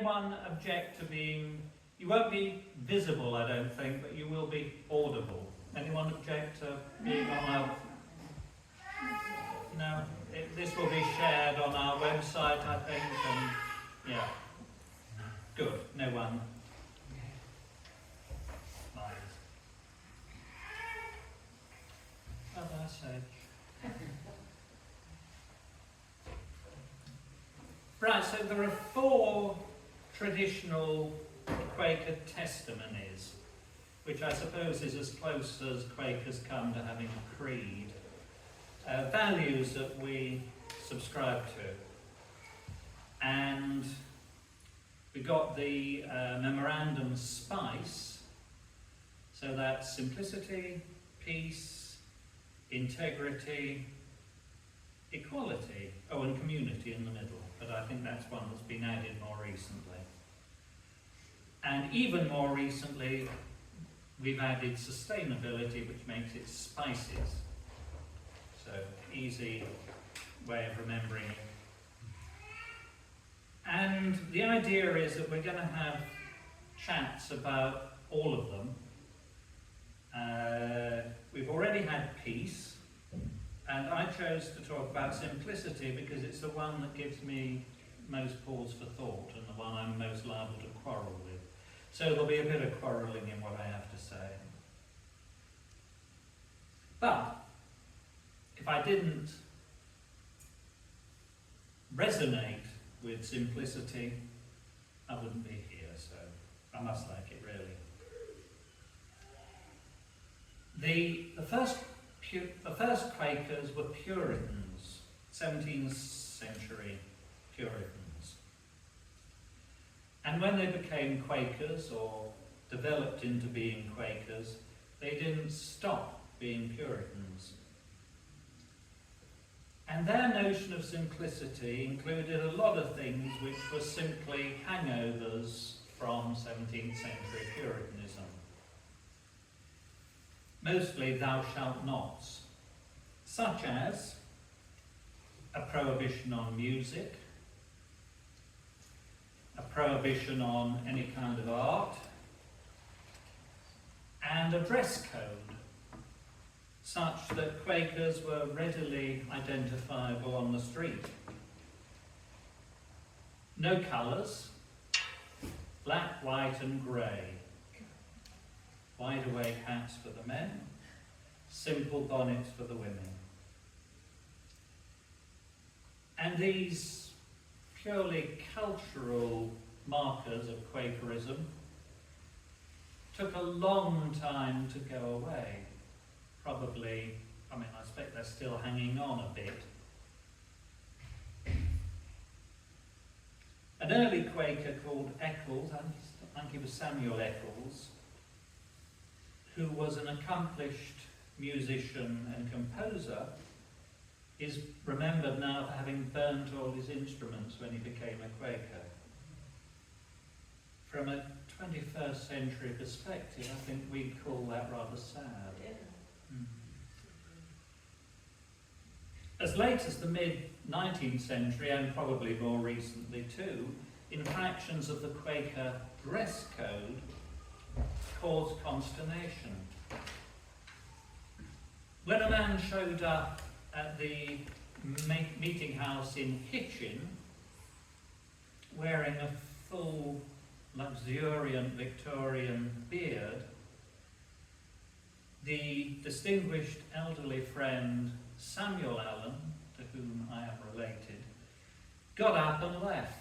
anyone object to being, you won't be visible I don't think, but you will be audible. Anyone object to being on our, no, this will be shared on our website I think, and yeah, good, no one. What did I say? Right, so there are 4 traditional Quaker testimonies, which I suppose is as close as Quakers come to having a creed. Values that we subscribe to. And we got the memorandum SPICE, so that's simplicity, peace, integrity, equality, and community in the middle, but I think that's one that's been added more recently. And even more recently, we've added sustainability, which makes it SPICES. So, easy way of remembering it. And the idea is that we're going to have chats about all of them. We've already had peace, and I chose to talk about simplicity because it's the one that gives me most pause for thought and the one I'm most liable to quarrel with. So there'll be a bit of quarrelling in what I have to say. But if I didn't resonate with simplicity, I wouldn't be here, so I must like it really. The first Quakers were Puritans, 17th century Puritans. And when they became Quakers, or developed into being Quakers, they didn't stop being Puritans. And their notion of simplicity included a lot of things which were simply hangovers from 17th century Puritanism. Mostly thou shalt nots, such as a prohibition on music, a prohibition on any kind of art, and a dress code, such that Quakers were readily identifiable on the street. No colours, black, white and grey. Wide awake hats for the men, simple bonnets for the women. And these purely cultural markers of Quakerism took a long time to go away. Probably, I expect they're still hanging on a bit. An early Quaker called Eccles, I think he was Samuel Eccles, who was an accomplished musician and composer, is remembered now for having burnt all his instruments when he became a Quaker. From a 21st century perspective, I think we'd call that rather sad. Yeah. As late as the mid-19th century, and probably more recently too, infractions of the Quaker dress code caused consternation. When a man showed up at the meeting house in Hitchin wearing a full, luxuriant Victorian beard, the distinguished elderly friend Samuel Allen, to whom I am related, got up and left.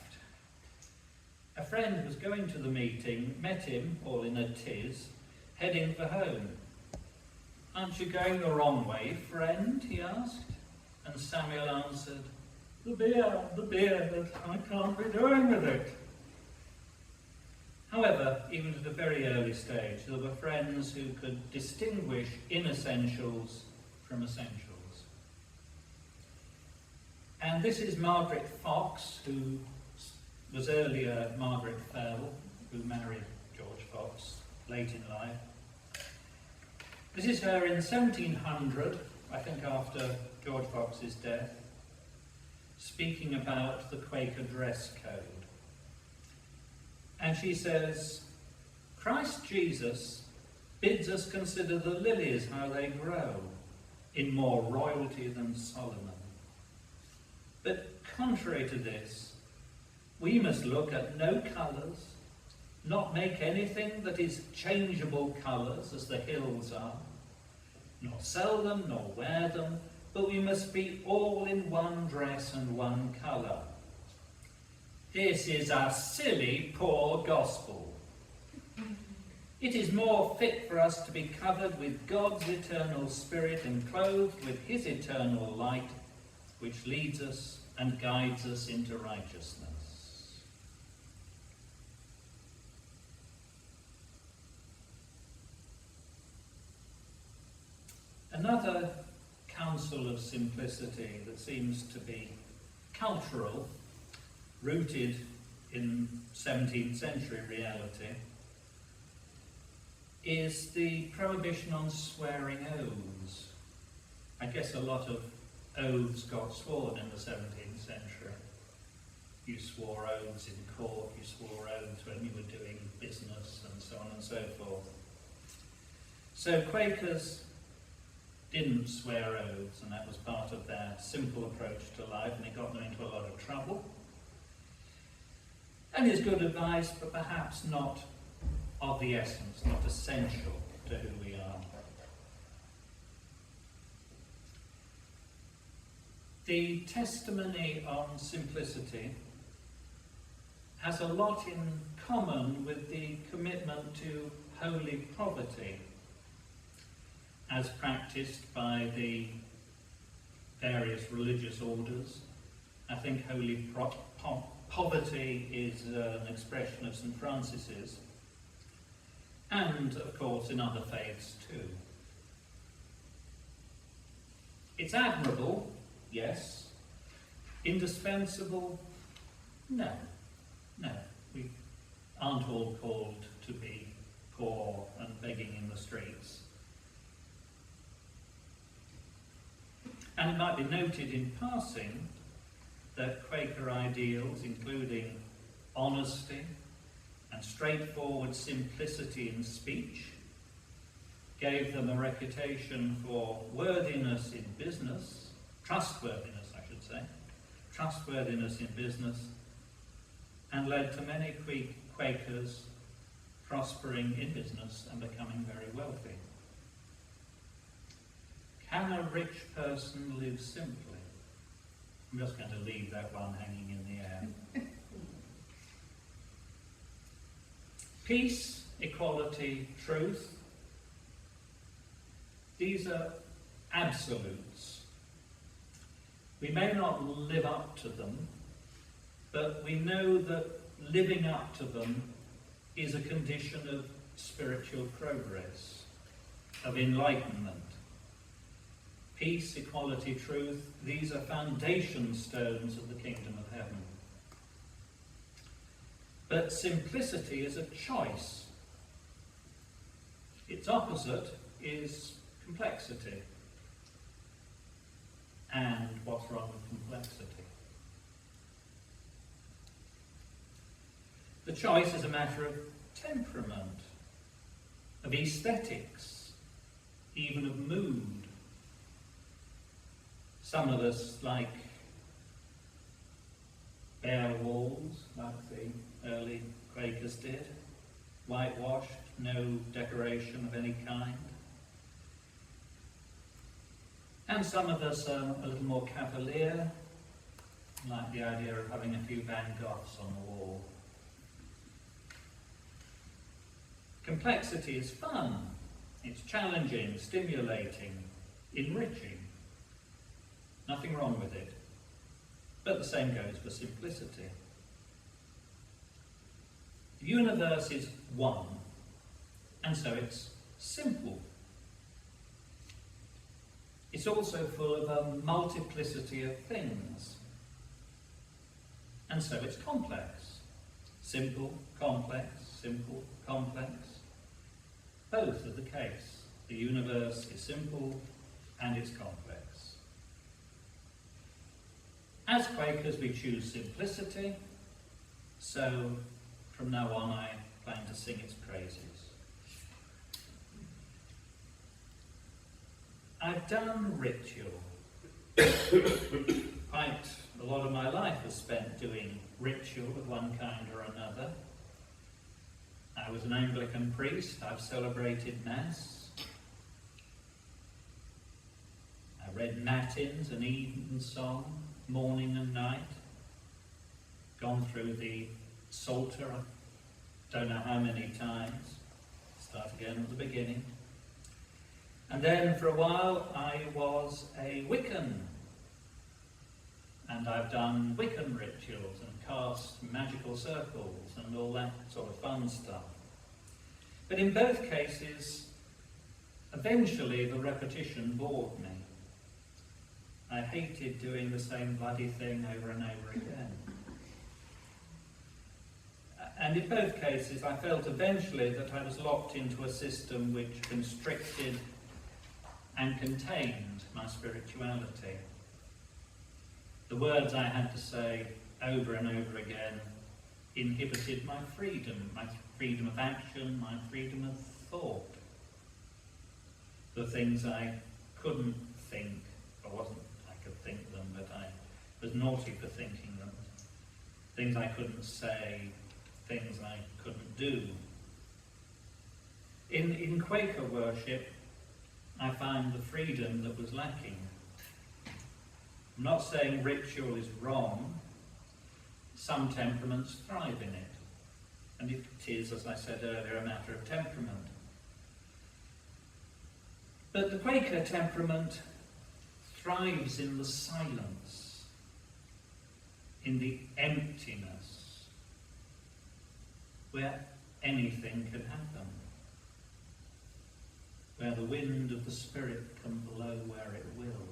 A friend who was going to the meeting met him, all in a tiz, heading for home. "Aren't you going the wrong way, friend?" he asked. And Samuel answered, the beard, I can't be doing with it." However, even at a very early stage, there were friends who could distinguish inessentials from essentials. And this is Margaret Fox, who was earlier Margaret Fell, who married George Fox late in life. This is her in 1700, I think after George Fox's death, speaking about the Quaker dress code. And she says, Christ Jesus bids us consider the lilies, how they grow, in more royalty than Solomon. But contrary to this, we must look at no colours, not make anything that is changeable colours, as the hills are, nor sell them, nor wear them, but we must be all in one dress and one colour. This is a silly, poor gospel. It is more fit for us to be covered with God's eternal Spirit and clothed with his eternal light, which leads us and guides us into righteousness. Another counsel of simplicity that seems to be cultural, rooted in 17th century reality, is the prohibition on swearing oaths. I guess a lot of oaths got sworn in the 17th century. You swore oaths in court, you swore oaths when you were doing business, and so on and so forth. So Quakers didn't swear oaths, and that was part of their simple approach to life, and it got them into a lot of trouble. And is good advice, but perhaps not of the essence, not essential to who we are. The testimony on simplicity has a lot in common with the commitment to holy poverty, as practiced by the various religious orders. I think holy poverty is an expression of St. Francis's, and of course in other faiths too. It's admirable, yes. Indispensable? No. No, we aren't all called to be poor and begging in the streets. And it might be noted in passing that Quaker ideals, including honesty and straightforward simplicity in speech, gave them a reputation for worthiness in business, trustworthiness, I should say, trustworthiness in business, and led to many Quakers prospering in business and becoming very wealthy. Can a rich person live simply? I'm just going to leave that one hanging in the air. Peace, equality, truth. These are absolutes. We may not live up to them, but we know that living up to them is a condition of spiritual progress, of enlightenment. Peace, equality, truth, these are foundation stones of the kingdom of heaven. But simplicity is a choice. Its opposite is complexity. And what's wrong with complexity? The choice is a matter of temperament, of aesthetics, even of mood. Some of us like bare walls, like the early Quakers did, whitewashed, no decoration of any kind. And some of us are a little more cavalier, like the idea of having a few Van Goghs on the wall. Complexity is fun. It's challenging, stimulating, enriching. Nothing wrong with it. But the same goes for simplicity. The universe is one, and so it's simple. It's also full of a multiplicity of things, and so it's complex. Simple, complex, simple, complex. Both are the case. The universe is simple and it's complex. As Quakers, we choose simplicity, so from now on I sing its praises. I've done ritual. Quite a lot of my life was spent doing ritual of one kind or another. I was an Anglican priest. I've celebrated Mass. I read matins and evensong, morning and night. Gone through the Psalter, I don't know how many times. Start again at the beginning. And then for a while I was a Wiccan. And I've done Wiccan rituals and cast magical circles and all that sort of fun stuff. But in both cases, eventually the repetition bored me. I hated doing the same bloody thing over and over again. And in both cases, I felt eventually that I was locked into a system which constricted and contained my spirituality. The words I had to say over and over again inhibited my freedom of action, my freedom of thought. The things I couldn't think, I could think them, but I was naughty for thinking them. Things I couldn't say, things I couldn't do. In Quaker worship, I found the freedom that was lacking. I'm not saying ritual is wrong. Some temperaments thrive in it. And it is, as I said earlier, a matter of temperament. But the Quaker temperament thrives in the silence, in the emptiness, where anything can happen, where the wind of the Spirit can blow where it will.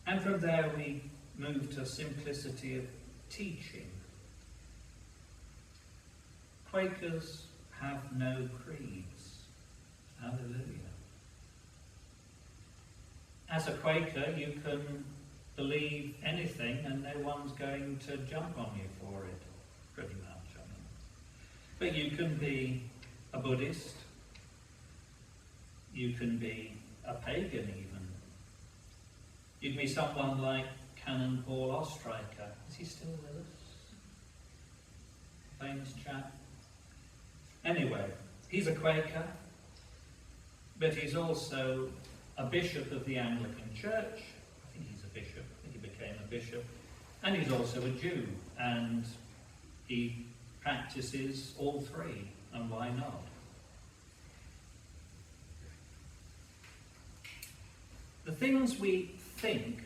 And from there we move to simplicity of teaching. Quakers have no creeds. Hallelujah. As a Quaker, you can believe anything and no one's going to jump on you for it, pretty much, I mean. But you can be a Buddhist. You can be a pagan even. You can be someone like Canon Paul Ostreicher. Is he still with us? Famous chap. Anyway, he's a Quaker, but he's also a bishop of the Anglican Church. I think he's a bishop. I think he became a bishop. And he's also a Jew, and he practices all three, and why not? The things we think,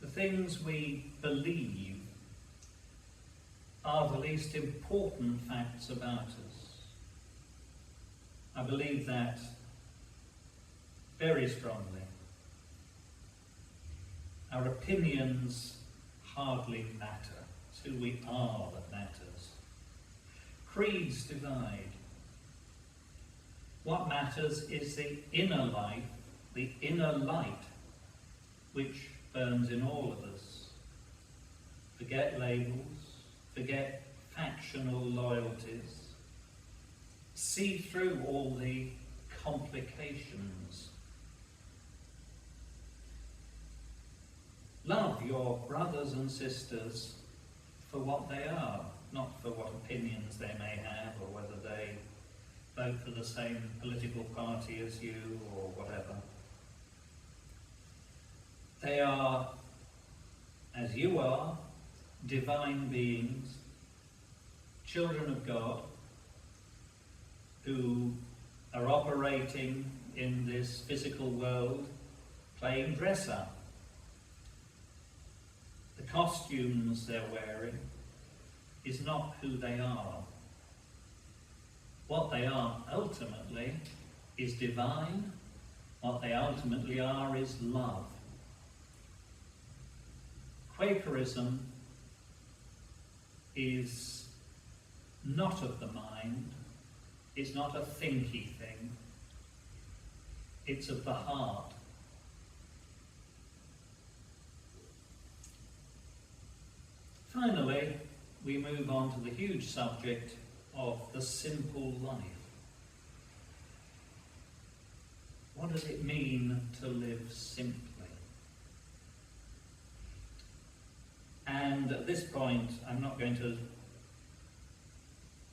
the things we believe, are the least important facts about us. I believe that very strongly. Our opinions hardly matter. It's who we are that matters. Creeds divide. What matters is the inner life, the inner light, which burns in all of us. Forget labels, forget factional loyalties. See through all the complications. Love your brothers and sisters for what they are, not for what opinions they may have or whether they vote for the same political party as you or whatever. They are, as you are, divine beings, children of God, who are operating in this physical world, playing dress-up. The costumes they're wearing is not who they are. What they are ultimately is divine. What they ultimately are is love. Quakerism is not of the mind. It's not a thinky thing. It's of the heart. Finally, we move on to the huge subject of the simple life. What does it mean to live simply? And at this point, I'm not going to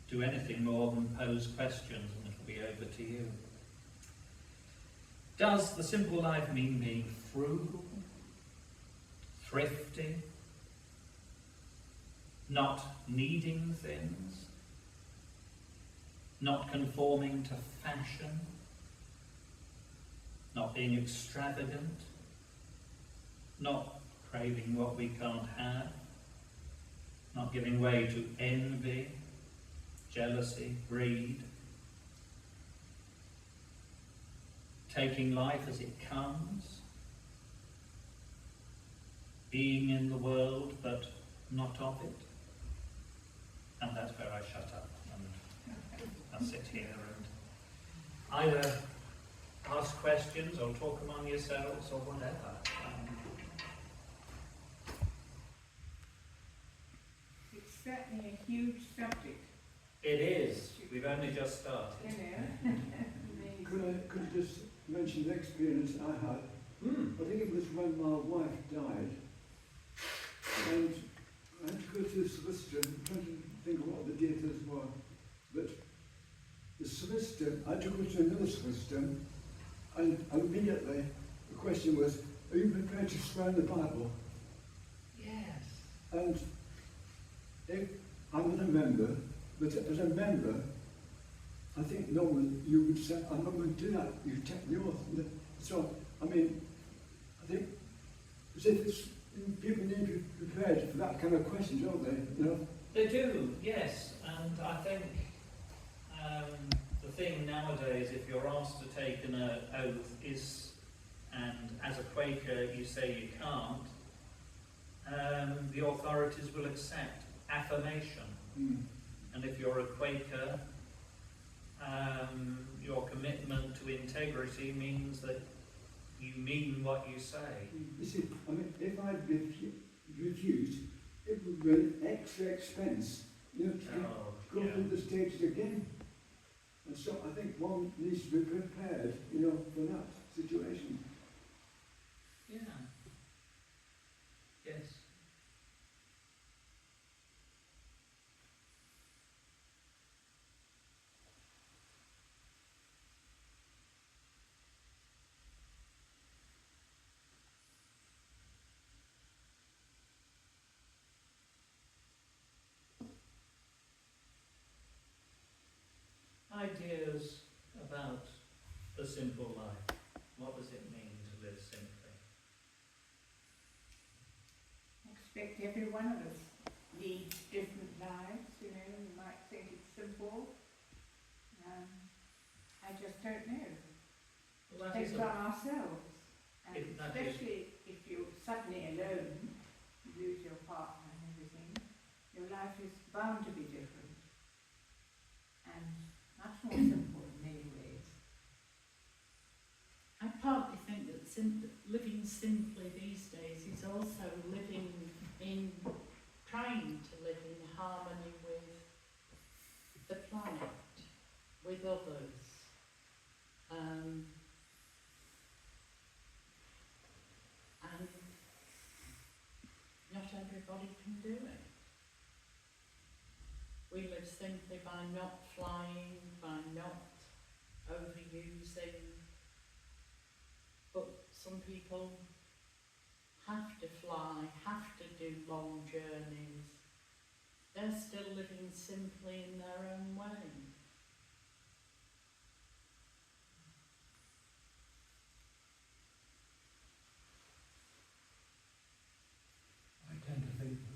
do anything more than pose questions, and it'll be over to you. Does the simple life mean being frugal, thrifty, not needing things, not conforming to fashion, not being extravagant, not craving what we can't have, not giving way to envy, jealousy, greed, taking life as it comes, being in the world but not of it? And that's where I shut up and I sit here and either ask questions or talk among yourselves or whatever. It's certainly a huge subject. It is. We've only just started. You know. Could I just mention the experience I had? I think it was when my wife died, and I had to go to the solicitor. I'm trying to think of what the details were, but the solicitor, I had to go to another solicitor, and immediately the question was, are you prepared to swear in the Bible? Yes. And if I'm not a member, but as a member, I think normally you would say, I'm not going to do that, you take the oath. So, I mean, I think as if it's, people need to be prepared for that kind of question, don't they? You know? They do, yes. And I think the thing nowadays, if you're asked to take an oath, is, and as a Quaker you say you can't, the authorities will accept affirmation. And if you're a Quaker, your commitment to integrity means that you mean what you say. You see, I mean, if I refused, it would be an extra expense, you know, to go through the stages again. And so I think one needs to be prepared, you know, for that situation. Yeah. Yes. Ideas about the simple life. What does it mean to live simply? I expect every one of us leads different lives, you know. You might think it's simple. I just don't know. Well, that is Based on ourselves. And that especially if you're suddenly alone, you lose your partner and everything, your life is bound to be different. And much more simple in many ways. I partly think that living simply these days is also living in, trying to live in harmony with the planet, with others. And not everybody can do it. We live simply by not flying, by not overusing, but some people have to fly, have to do long journeys. They're still living simply in their own way. I tend to think that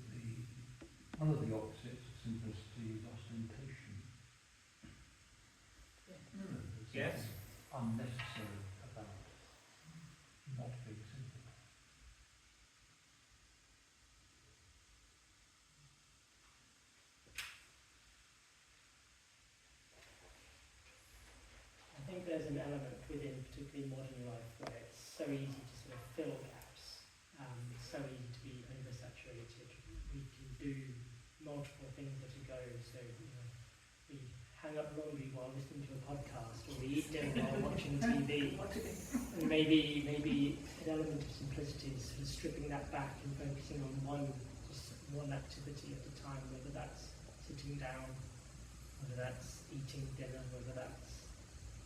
one of the opposites of simplicity is ostentation. There's Yes. something unnecessary about not being simple. I think there's an element within particularly modern life where it's so easy to sort of fill gaps, it's so easy to be oversaturated. We can do multiple things at a go. So we hang up laundry while listening to a podcast, or we eat dinner while watching TV. And maybe an element of simplicity is sort of stripping that back and focusing on one activity at a time, whether that's sitting down, whether that's eating dinner, whether that's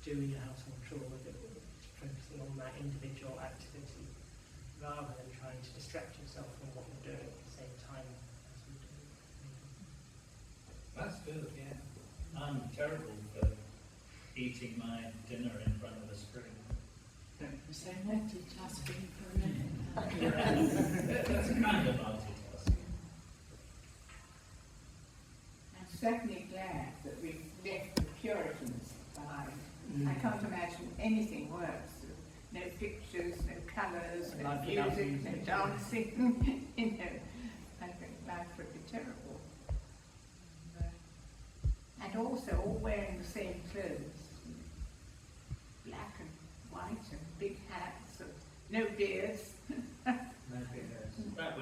doing a household chore, whether it's focusing on that individual activity rather than trying to distract yourself from what you're doing at the same time as we do. That's good, yeah. I'm terrible for eating my dinner in front of a screen. So multitasking for a minute. That's kind of multitasking. I'm certainly glad that we've left the Puritans behind. I can't imagine anything worse. No pictures, no colours, no Life without music, no music. dancing. I think life would be terrible. And also all wearing the same clothes. Black and white and big hats and no beards. That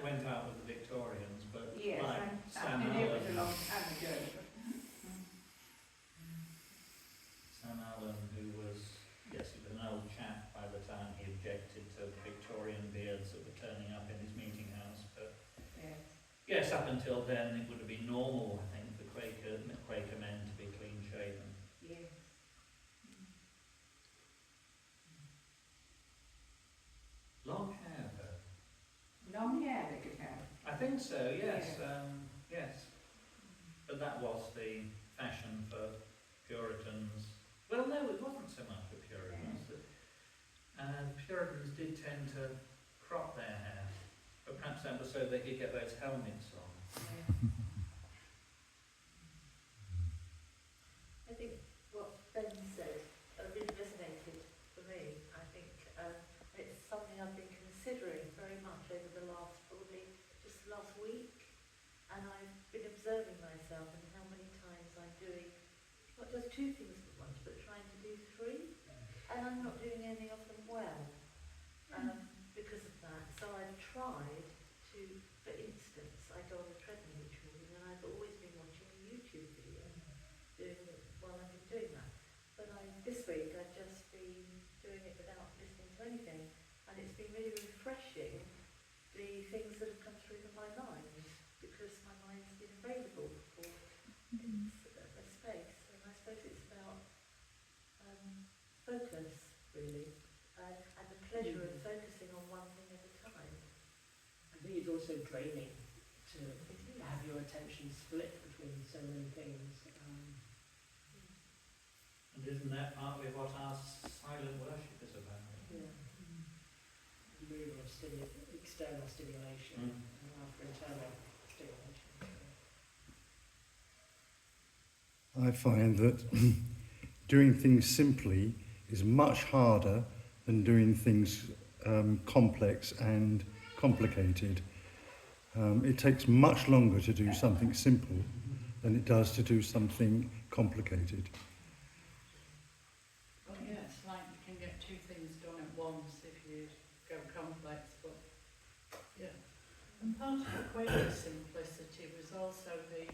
went out with the Victorians, but Yes, like I Sam knew it was a Allen, long time ago. Sam Allen, who was, yes, he was an old chap by the time he objected to Victorian beards that were turning up in his meeting house, but Yes. yes, up until then it would have been normal, I think, for Quaker men to be clean shaven. Yes. Long hair, though. Long hair they could have. I think so, yes, Yeah. yes. But that was the fashion for Puritans. Well, no, it wasn't so much for Puritans. Puritans did tend to crop their hair, but perhaps that was so they could get those helmets on. I think what Ben said really resonated for me. I think it's something I've been considering very much over the last, probably just the last week, and I've been observing myself and how many times I'm doing not just two things at once, but trying to do three, and I'm not doing any of them well because of that. So I've tried to, for instance, I go on the treadmill each morning, and I've always been watching a YouTube video doing it while I've been doing that. But this week I've just been doing it without listening to anything, and it's been really refreshing, the things that have come through my mind, because my mind's been available for a space, and I suppose it's about focus, really, and the pleasure of focusing on one thing at a time. I think it's also draining to have your attention split between so many things. And isn't that partly what our silent worship is about? Yeah. Removal of external stimulation and after internal stimulation. I find that doing things simply is much harder than doing things complex and complicated. It takes much longer to do something simple than it does to do something complicated. Well, yeah, it's like you can get two things done at once if you go complex, but yeah. And part of the Quaker simplicity was also the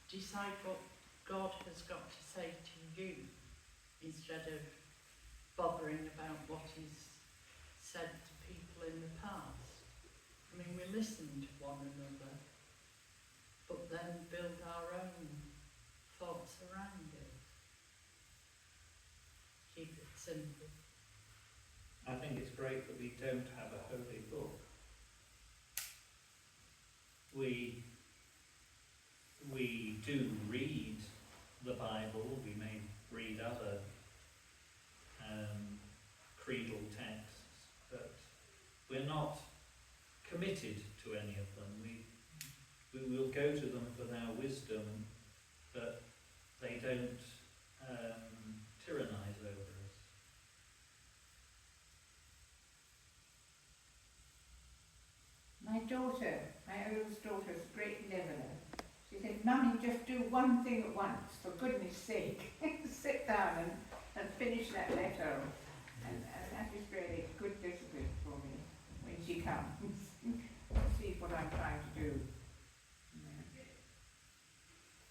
decide what God has got to say to you instead of bothering about what He's said to people in the past. I mean, we listen to one another, but then build our own thoughts around it. Keep it simple. I think it's great that we don't have a holy book. We do read the Bible, we may read other creedal texts, but we're not committed to any of them. We will go to them for their wisdom, but they don't tyrannize over us. My daughter, my oldest daughter, is a great leveller. She said, Mummy, just do one thing at once, for goodness sake. Sit down and finish that letter. And that is really good discipline for me when she comes. She achieve what I'm trying to do.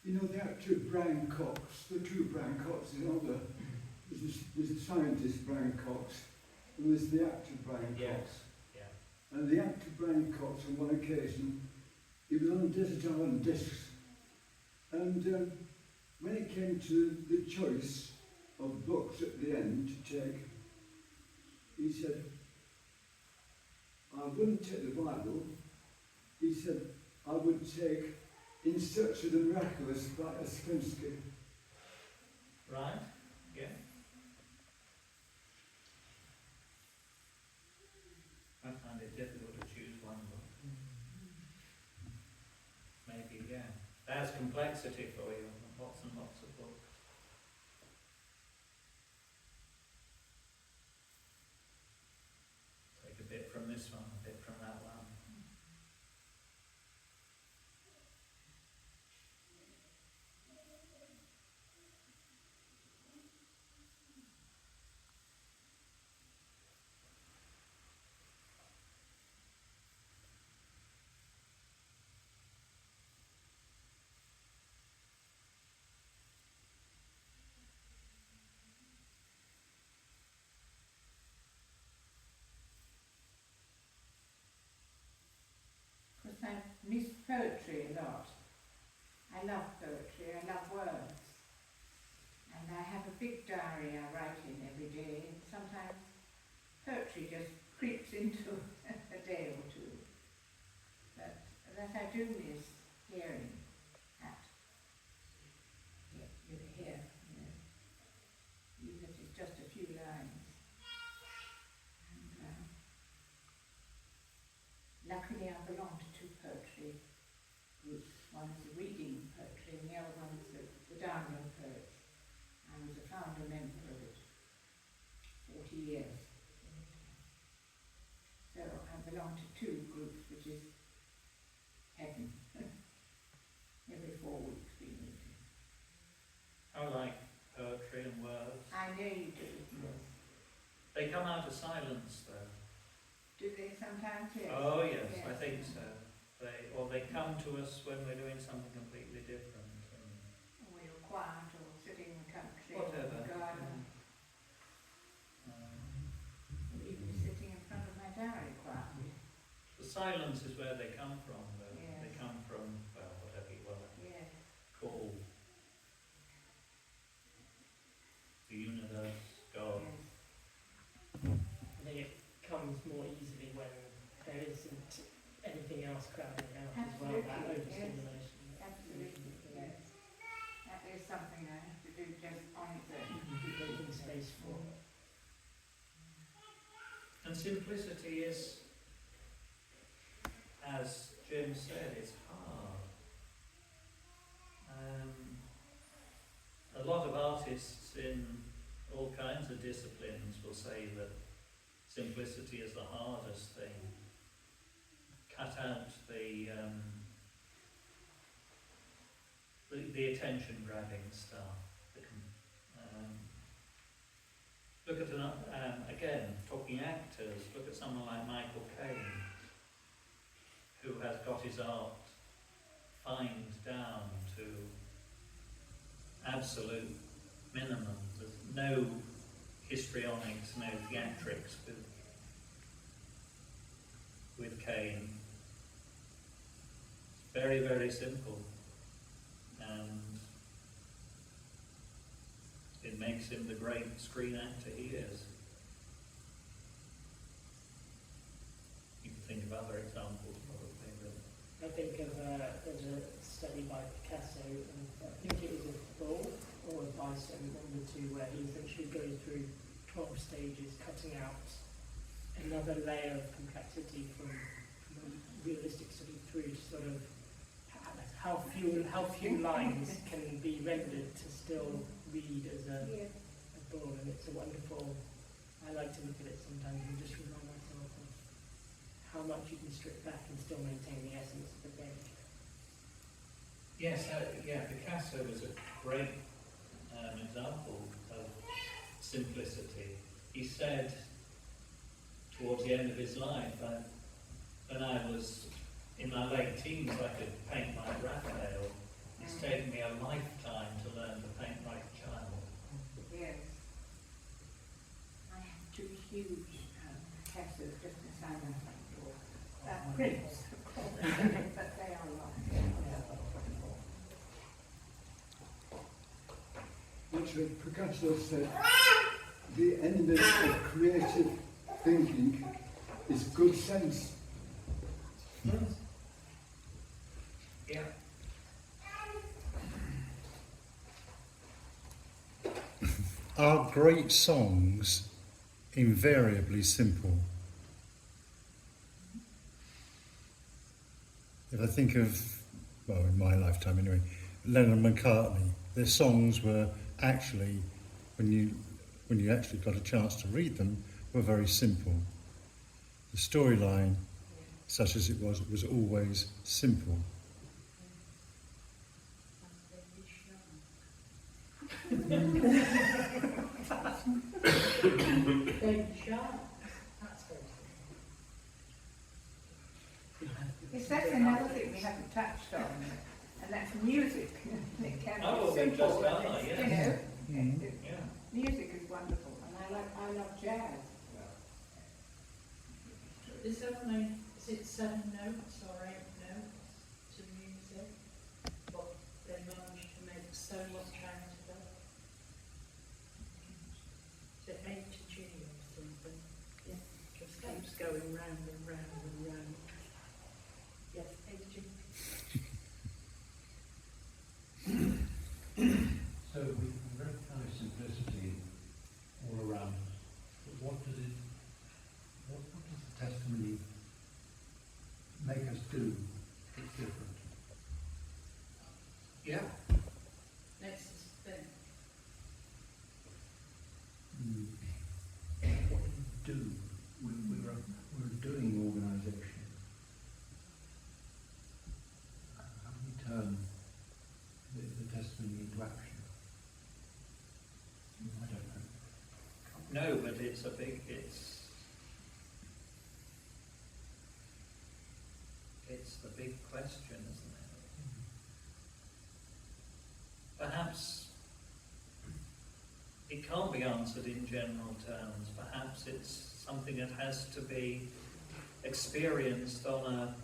You know, the actor Brian Cox, the two Brian Cox, there's a scientist Brian Cox, and there's the actor Brian Cox. Yes, yeah. And the actor Brian Cox, on one occasion, he was on desert island discs, and when it came to the choice of books at the end to take, he said, I wouldn't take the Bible. He said, I would take In Search of the Miraculous by Ouspensky. Right, yeah. I find it difficult to choose one book. Maybe, yeah. There's complexity for you, lots and lots of books. Take a bit from this one, a bit from that one. Because I miss poetry a lot. I love poetry, I love words. And I have a big diary I write in every day, and sometimes poetry just creeps into a day or two. But that I do miss hearing at here, you know, even if it's just a few lines. And luckily I belong to two poetry groups. One is the reading poetry and the other one is the download poets. I was a founder member of it 40 years. So I belong to two groups, which is heaven. Every 4 weeks we meet. I like poetry and words. I know you do. Yes. They come out of silence though. Do they sometimes? Yes. Oh yes, I think so. They come to us when we're doing something completely different. Or you're quiet or sitting in the country Whatever. or in the garden. Um, Or even sitting in front of my diary quietly. the silence is where they come from though. Yes. They come from, well, whatever you want to Yes. call the universe, God. Yes. I think it comes more easily when there isn't anything else crowding out as well, that Absolutely, yes. overstimulation. Absolutely. Yes. That is something I have to do just on its own. Making space for. And simplicity is, as Jim said, it's hard. A lot of artists in all kinds of disciplines will say that simplicity is the hardest thing. Cut out the attention-grabbing stuff. Look at again, talking actors. Look at someone like Michael Caine, who has got his art fined down to absolute minimum. There's no histrionics, no theatrics with Caine. Very, very simple, and it makes him the great screen actor he is. You can think of other examples probably, but I think of there's a study by Picasso, and I think it was a bull or a bison, one of the two, where he essentially goes through 12 stages, cutting out another layer of complexity from a realistic study through to sort of how few lines can be rendered to still read as a bull, and it's a wonderful. I like to look at it sometimes and just remind myself of how much you can strip back and still maintain the essence of the page. yes, Picasso was a great example of simplicity. He said towards the end of his life, when I was seems like I could paint like Raphael. It's taken me a lifetime to learn to paint like a child. Yes. I have two huge cases just inside my front door. Prints, of course, but they are lost. Actually, Picasso said the enemy of creative thinking is good sense. Yeah. Are great songs invariably simple? If I think of, well, in my lifetime anyway, Lennon and McCartney, their songs were actually, when you actually got a chance to read them, were very simple. The storyline, such as it was always simple. Baby Shark. That's very Yes, that's another thing we haven't touched on, and that's music. It can Oh, be we've simple, just done and that, it's, yes. you know, Yeah. music is wonderful, and I love jazz. Is it 7 notes or 8 notes to music? But they managed to make so much out of it. Is it A to G or something? Yeah. Just keeps going round and round and round. Yes, A to G. So we recognise simplicity all around us, but what does the testimony make us do that's different? Yeah. Makes us think. What do we do? We're a doing organisation. How do we turn the testimony into action? I don't know. No, but it's the big question, isn't it? Perhaps it can't be answered in general terms. Perhaps it's something that has to be experienced on a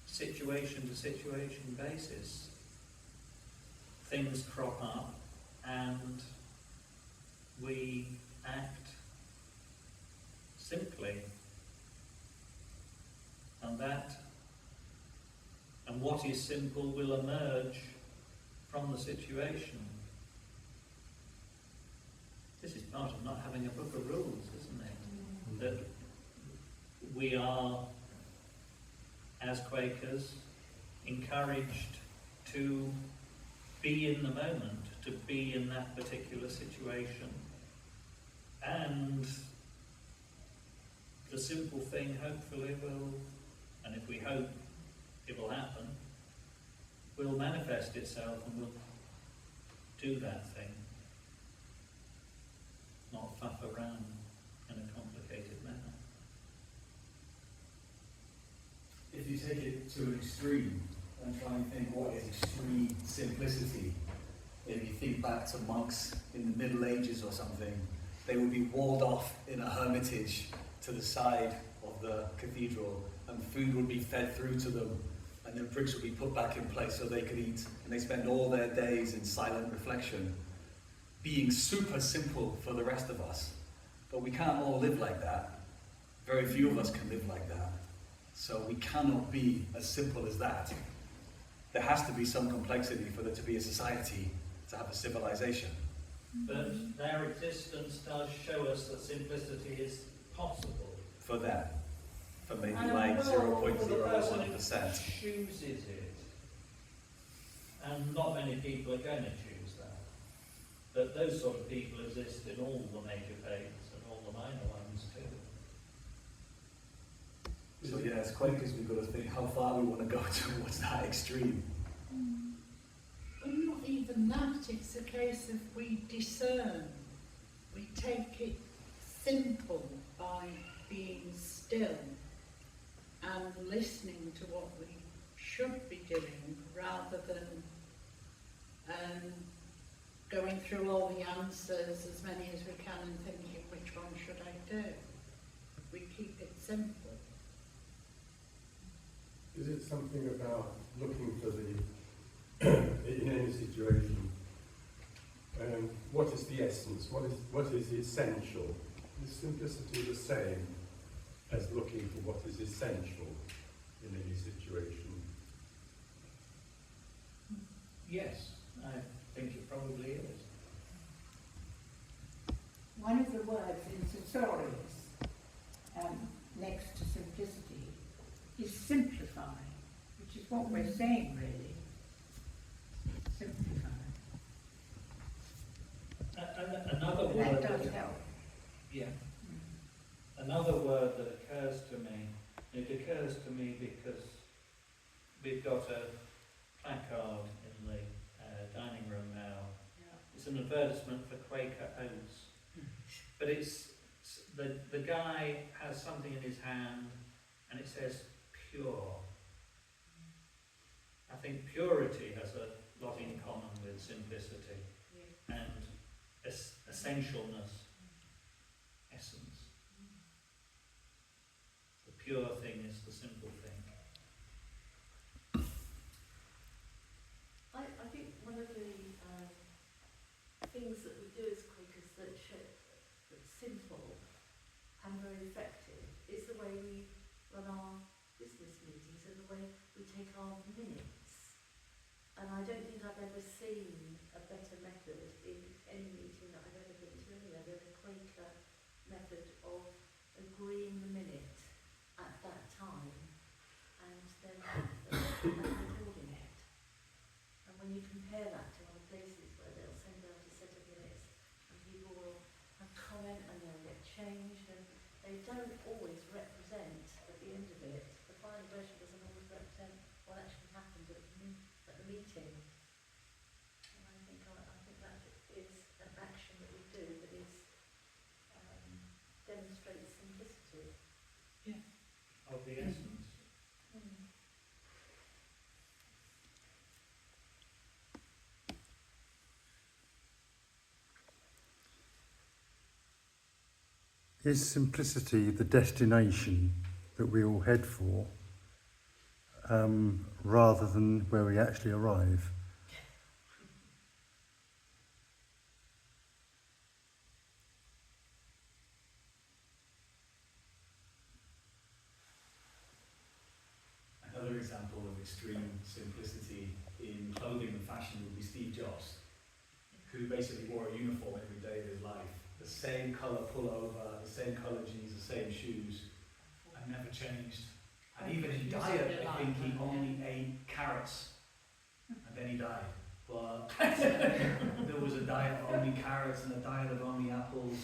situation-to-situation basis. Things crop up and we act simply. And what is simple will emerge from the situation. This is part of not having a book of rules, isn't it? That we are, as Quakers, encouraged to be in the moment, to be in that particular situation. And the simple thing hopefully will, and if we hope it will happen, will manifest itself and will do that thing. Not fluff around in a complicated manner. If you take it to an extreme and try and think what is extreme simplicity, if you think back to monks in the Middle Ages or something, they would be walled off in a hermitage to the side of the cathedral, and food would be fed through to them, and then bricks would be put back in place so they could eat, and they spend all their days in silent reflection, being super simple for the rest of us. But we can't all live like that. Very few of us can live like that. So we cannot be as simple as that. There has to be some complexity for there to be a society, to have a civilization. But their existence does show us that simplicity is possible. For them. For maybe And like well, for the person who 0.01%. chooses it. And not many people are going to choose that. But those sort of people exist in all the major faiths and all the minor ones too. So yeah, as Quakers we've got to think how far we want to go towards that extreme. Well, not even that. It's a case of we discern. We take it simple by being still and listening to what we should be doing rather than going through all the answers, as many as we can, and thinking, which one should I do? We keep it simple. Is it something about looking for the, in any situation, what is the essence, what is essential? Is simplicity the same as looking for what is essential in any situation? Yes, I think it probably is. One of the words in Thesaurus, next to simplicity, is simplify, which is what we're saying really. Simplify. Another And word. that does help. Yeah. Another word that occurs to me, it occurs to me because we've got a placard in the dining room now. Yeah. It's an advertisement for Quaker Oats. But it's, the guy has something in his hand and it says pure. I think purity has a lot in common with simplicity and essentialness, essence. The pure thing is the simple thing. I think one of the things that we do as Quakers that's simple and very effective is the way we run our business meetings and the way we take our minutes. And I don't think I've ever seen a better method in any meeting that I've ever been to anywhere than the Quaker method of agreeing the minute at that time and then recording it. And when you compare that to other places where they'll send out a set of minutes and people will have comment and they'll get changed and they don't always represent at the end of it, the final version doesn't always represent what actually happened at the meeting. And I think that is an action that we do that is demonstrates simplicity. Of the essence. Is simplicity the destination that we all head for, rather than where we actually arrive? Another example of extreme simplicity in clothing and fashion would be Steve Jobs, who basically wore a uniform every day of his life. The same colour pullover, the same colour jeans, the same shoes, and never changed. And even in diet, I think he only ate carrots, and then he died. But there was a diet of only carrots and a diet of only apples.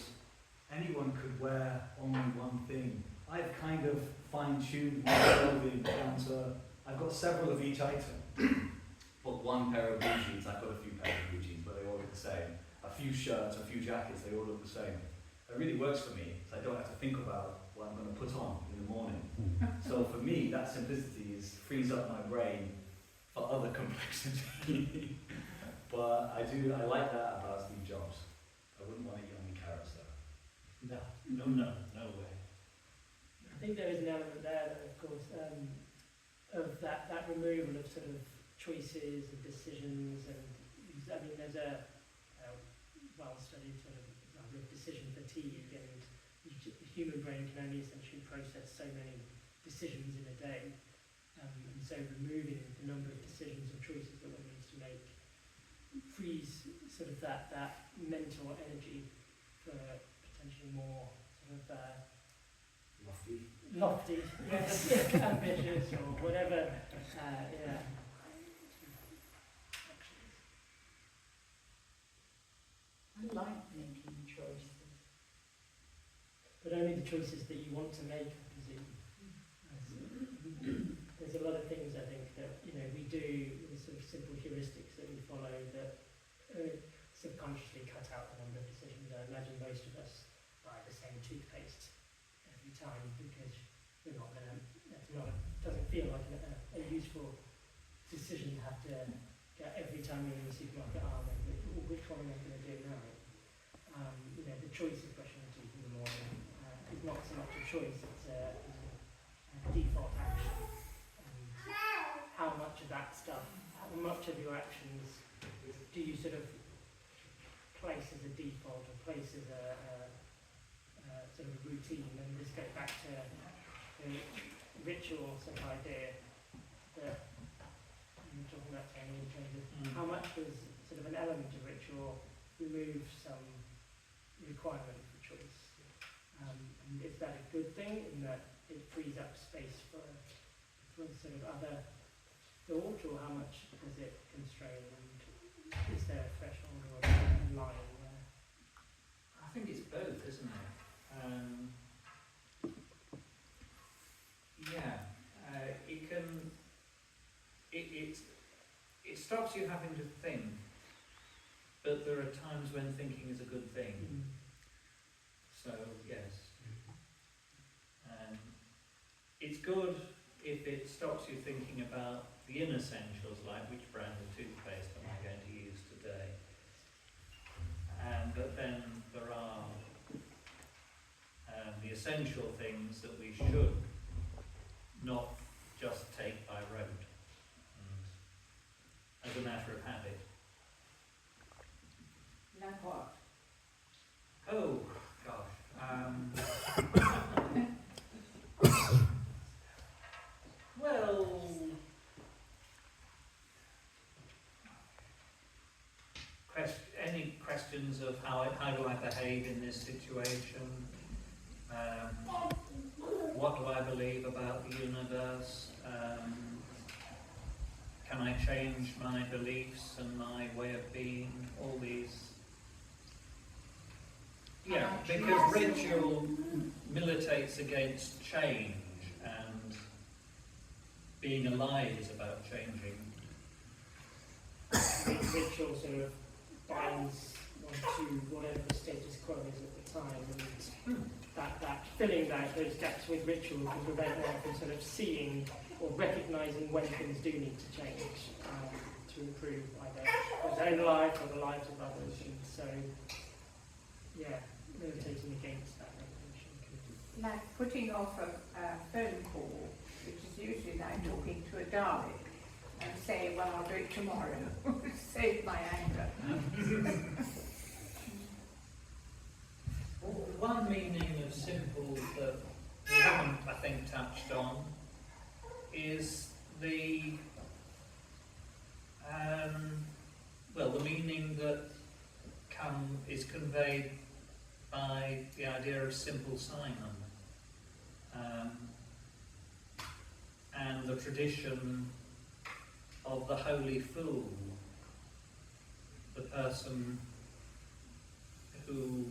Anyone could wear only one thing. I've kind of fine-tuned my clothing down to, I've got several of each item. But one pair of blue jeans, I've got a few pairs of blue jeans, but they all look the same. A few shirts, a few jackets, they all look the same. It really works for me, so I don't have to think about what I'm going to put on in the morning. So for me, that simplicity frees up my brain for other complexity. But I like that about Steve Jobs. I wouldn't want to eat only carrots though. No way. I think there is an element there, though, of course, of that removal of sort of choices and decisions, and I mean, there's a well-studied sort of example of decision fatigue, and the human brain can only essentially process so many decisions in a day, and so removing the number of decisions or choices that one needs to make frees sort of that mental energy for potentially more sort of lofty, yes, ambitious or whatever, yeah. I like making choices. But only the choices that you want to make, I presume. There's a lot of things I think that we do, the sort of simple heuristics that we follow that subconsciously cut out the number of decisions. I imagine most of us buy the same toothpaste every time because we're not going to. That's not feel like a useful decision to have to get every time you're in the supermarket, which one am I going to do now? The choice of brushing your teeth in the morning is not so much a choice, it's a default action. And how much of that stuff, how much of your actions do you sort of place as a default or place as a sort of a routine? And this goes back to the ritual sort of idea that you were talking about, Tony, in terms of how much does sort of an element of ritual remove some requirement for choice? And is that a good thing in that it frees up space for sort of other thought, or how much does it constrain, and is there a threshold or a line there? I think it's both, isn't it? It can. It stops you having to think, but there are times when thinking is a good thing. So yes, it's good if it stops you thinking about the inessentials, like which brand of toothpaste am I going to use today. But then there are the essential things that we should not just take by rote, and as a matter of habit. Like what? Oh, gosh. Well, any questions of how do I behave in this situation? What do I believe about the universe? Can I change my beliefs and my way of being? All these. Yeah, because ritual militates against change, and being alive is about changing. Ritual sort of binds one to whatever the status quo is at the time, and that filling those gaps with ritual can prevent one from sort of seeing or recognising when things do need to change to improve either one's own life or the lives of others. And so, yeah, militating against that recognition. Like putting off a phone call, which is usually like talking to a Dalek, and saying, well, I'll do it tomorrow, save my anger. One meaning of simple that we haven't, I think, touched on is the meaning that is conveyed by the idea of Simple Simon, and the tradition of the holy fool, the person who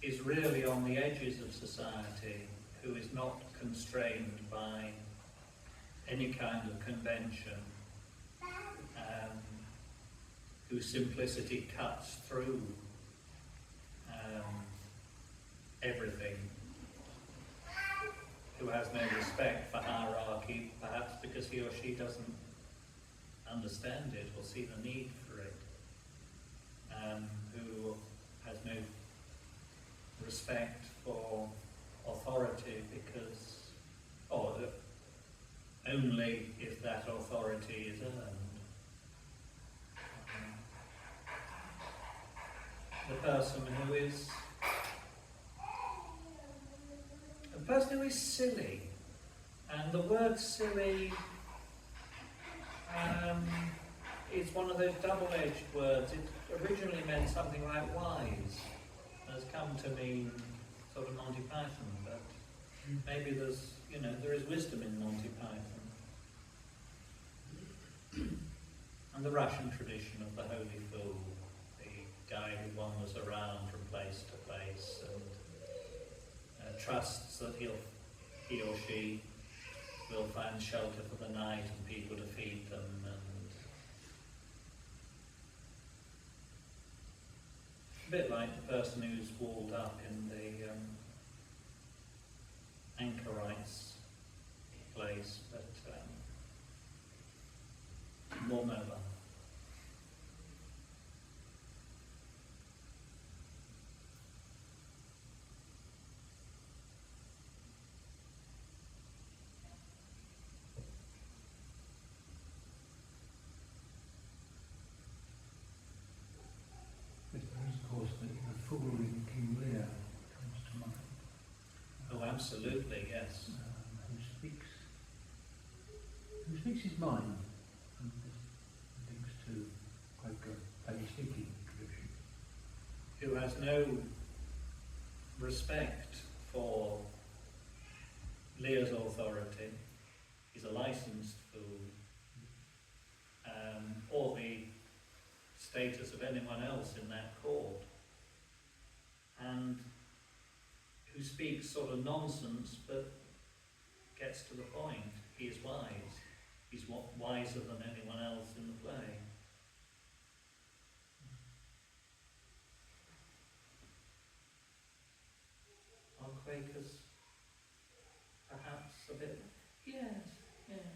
is really on the edges of society, who is not constrained by any kind of convention, whose simplicity cuts through everything, who has no respect for hierarchy, perhaps because he or she doesn't understand it or see the need for it, who has no respect for authority because, or only if that authority is earned. The person who is silly, and the word silly is one of those double-edged words. It originally meant something like wise, has come to mean sort of Monty Python, but maybe there is wisdom in Monty Python. And the Russian tradition of the holy fool, the guy who wanders around from place to place and trusts that he or she will find shelter for the night and people to feed them, and a bit like the person who's walled up in the anchorites place more mobile. There is, of course, the fool in King Lear comes to mind. Oh, absolutely, yes. Who speaks his mind and links to Quaker plain speaking tradition. Who has no respect for Lear's authority. He's a licensed fool. Or the status of anyone else in that court. And who speaks sort of nonsense but gets to the point. He is wise. He's wiser than anyone else in the play. Are Quakers perhaps a bit? Yes, yeah.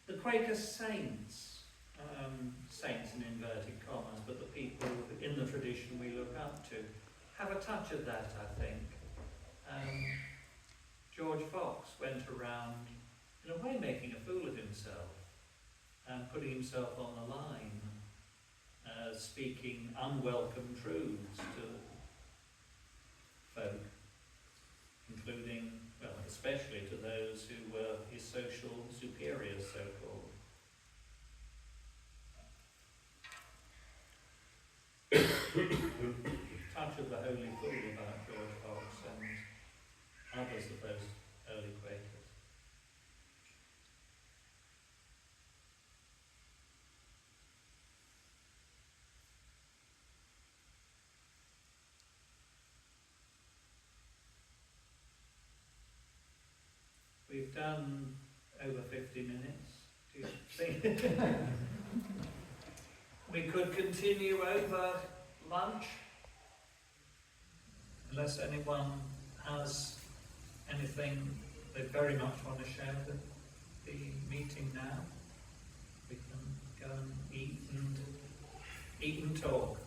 The Quaker saints, saints in inverted commas, but the people in the tradition we look up to, have a touch of that, I think. George Fox went around, in a way, making a fool of himself, putting himself on the line, speaking unwelcome truths to folk, including, well, especially to those who were his social superiors, so-called. Touch of the holy fool about George Fox and others of those early Quakers. We've done over 50 minutes. Do you think? We could continue over lunch, unless anyone has anything they very much want to share with the meeting now. We can go and eat and talk.